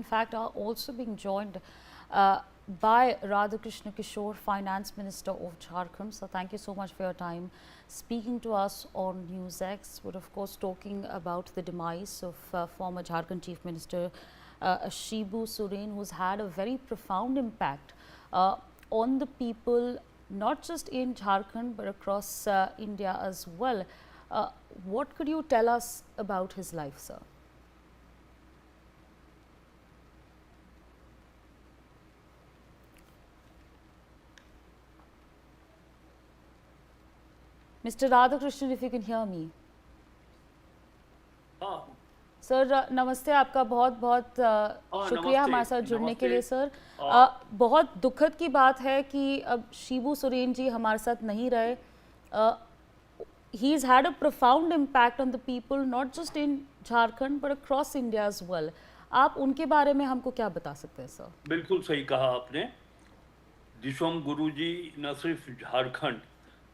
in fact, are also being joined uh, by Radhakrishna Kishore, Finance Minister of Jharkhand. So, thank you so much for your time speaking to us on NewsX. We're, of course, talking about the demise of former Jharkhand Chief Minister Shibu Soren, who's had a very profound impact on the people, not just in Jharkhand, but across India as well. What could you tell us about his life, sir? Mr. Radhakrishnan, if you can hear me. हाँ sir नमस्ते, आपका बहुत बहुत शुक्रिया हमारे साथ जुड़ने के लिए सर। बहुत दुखद की बात है कि अब शिबू सोरेन जी हमारे साथ नहीं रहे। He has had a profound impact on the people, not just in Jharkhand but across India as well. आप उनके बारे में हमको क्या बता सकते हैं सर? बिल्कुल सही कहा आपने। दिशोम गुरु जी न सिर्फ झारखंड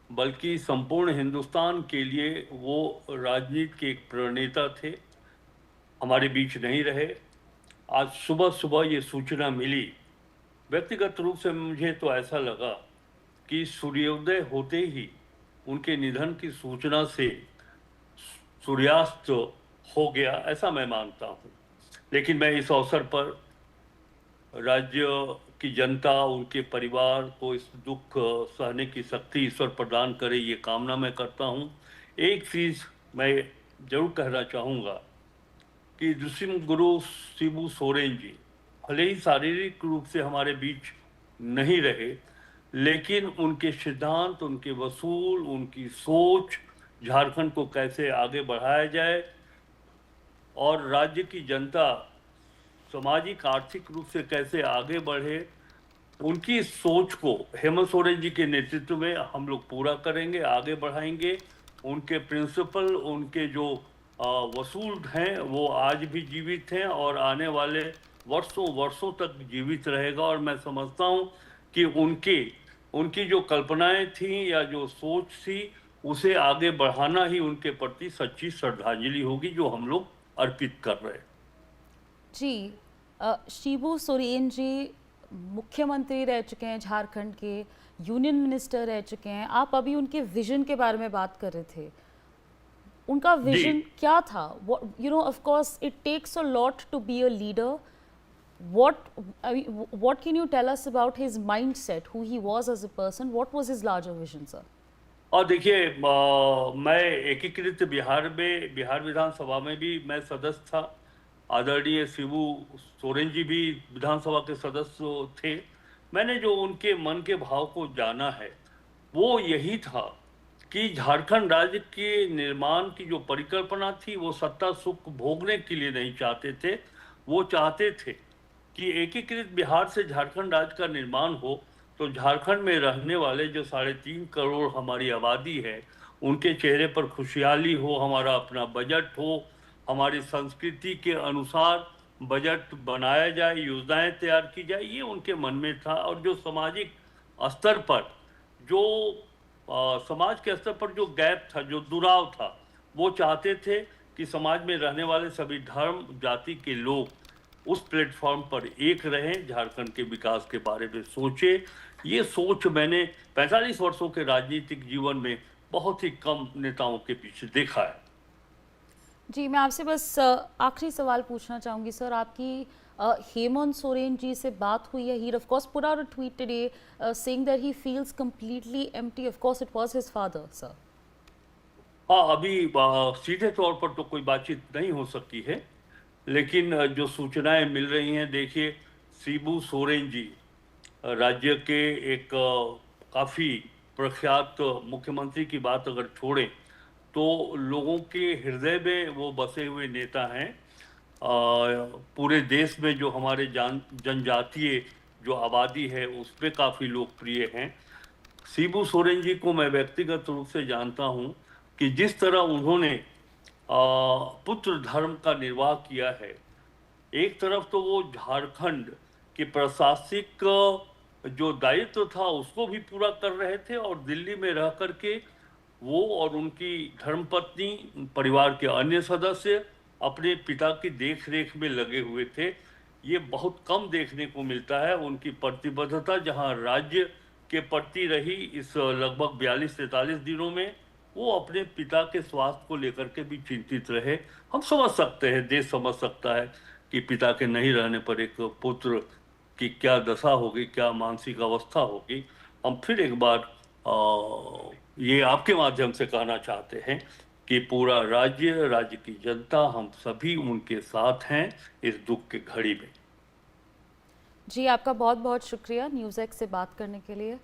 बल्कि संपूर्ण हिंदुस्तान के लिए वो राजनीति के एक प्रणेता थे, हमारे बीच नहीं रहे। आज सुबह सुबह ये सूचना मिली, व्यक्तिगत रूप से मुझे तो ऐसा लगा कि सूर्योदय होते ही उनके निधन की सूचना से सूर्यास्त हो गया, ऐसा मैं मानता हूँ। लेकिन मैं इस अवसर पर राज्य की जनता, उनके परिवार को इस दुख सहने की शक्ति ईश्वर प्रदान करे, ये कामना मैं करता हूँ। एक चीज़ मैं जरूर कहना चाहूँगा कि ऋषि गुरु शिबू सोरेन जी भले ही शारीरिक रूप से हमारे बीच नहीं रहे, लेकिन उनके सिद्धांत, उनके वसूल, उनकी सोच, झारखंड को कैसे आगे बढ़ाया जाए और राज्य की जनता सामाजिक आर्थिक रूप से कैसे आगे बढ़े, उनकी सोच को हेमंत सोरेन जी के नेतृत्व में हम लोग पूरा करेंगे, आगे बढ़ाएंगे। उनके प्रिंसिपल, उनके जो वसूल हैं वो आज भी जीवित हैं और आने वाले वर्षों वर्षों तक जीवित रहेगा। और मैं समझता हूँ कि उनकी जो कल्पनाएं थी या जो सोच थी उसे आगे बढ़ाना ही उनके प्रति सच्ची श्रद्धांजलि होगी जो हम लोग अर्पित कर रहे हैं। जी, शिबू सोरेन जी मुख्यमंत्री रह चुके हैं झारखंड के, यूनियन मिनिस्टर रह चुके हैं। आप अभी उनके विजन के बारे में बात कर रहे थे, उनका विजन क्या था? You know, of course it takes a lot to be a leader. what can you tell us about his mindset, who he was as a person? What was his larger vision, sir? और देखिए, मैं एकीकृत बिहार में, बिहार विधानसभा में भी मैं सदस्य था। आदरणीय शिबू सोरेन जी भी विधानसभा के सदस्य थे। मैंने जो उनके मन के भाव को जाना है वो यही था कि झारखंड राज्य के निर्माण की जो परिकल्पना थी वो सत्ता सुख भोगने के लिए नहीं चाहते थे। वो चाहते थे कि एकीकृत बिहार से झारखंड राज्य का निर्माण हो तो झारखंड में रहने वाले जो 3.5 करोड़ हमारी आबादी है उनके चेहरे पर खुशहाली हो, हमारा अपना बजट हो, हमारी संस्कृति के अनुसार बजट बनाया जाए, योजनाएं तैयार की जाए, ये उनके मन में था। और जो सामाजिक स्तर पर जो समाज के स्तर पर जो गैप था, जो दुराव था, वो चाहते थे कि समाज में रहने वाले सभी धर्म जाति के लोग उस प्लेटफॉर्म पर एक रहें, झारखंड के विकास के बारे में सोचे। ये सोच मैंने 45 वर्षों के राजनीतिक जीवन में बहुत ही कम नेताओं के पीछे देखा है। जी, मैं आपसे बस आखिरी सवाल पूछना चाहूँगी सर। आपकी हेमंत सोरेन जी से बात हुई है? He of course put out a tweet today saying that he feels completely empty. Of course it was his father, sir. हाँ, अभी सीधे तौर पर तो कोई बातचीत नहीं हो सकती है, लेकिन जो सूचनाएं मिल रही हैं, देखिए, शिबू सोरेन जी राज्य के एक काफ़ी प्रख्यात मुख्यमंत्री की बात अगर छोड़ें तो लोगों के हृदय में वो बसे हुए नेता हैं। पूरे देश में जो हमारे जनजातीय जो आबादी है उस पर काफ़ी लोकप्रिय हैं। शिबू सोरेन जी को मैं व्यक्तिगत रूप से जानता हूं कि जिस तरह उन्होंने पुत्र धर्म का निर्वाह किया है, एक तरफ तो वो झारखंड के प्रशासनिक जो दायित्व था उसको भी पूरा कर रहे थे और दिल्ली में रह करके वो और उनकी धर्मपत्नी, परिवार के अन्य सदस्य अपने पिता की देख रेख में लगे हुए थे। ये बहुत कम देखने को मिलता है। उनकी प्रतिबद्धता जहां राज्य के प्रति रही इस लगभग 42-43 दिनों में, वो अपने पिता के स्वास्थ्य को लेकर के भी चिंतित रहे। हम समझ सकते हैं, देश समझ सकता है कि पिता के नहीं रहने पर एक पुत्र की क्या दशा होगी, क्या मानसिक अवस्था होगी। हम फिर एक बार ये आपके माध्यम से कहना चाहते हैं कि पूरा राज्य, राज्य की जनता, हम सभी उनके साथ हैं इस दुख की घड़ी में। जी, आपका बहुत बहुत शुक्रिया न्यूज़ एक्स से बात करने के लिए।